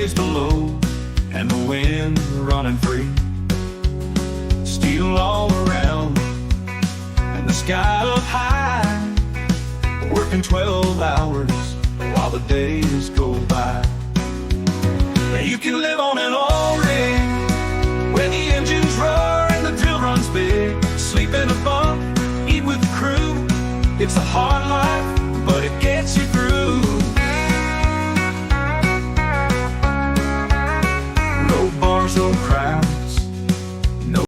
days below, and the wind running free. Steel all around, and the sky up high, working 12 hours while the days go by. You can live on an oil rig when the engine's roar and the drill runs big. Sleep in a bunk, eat with the crew. It's a hard life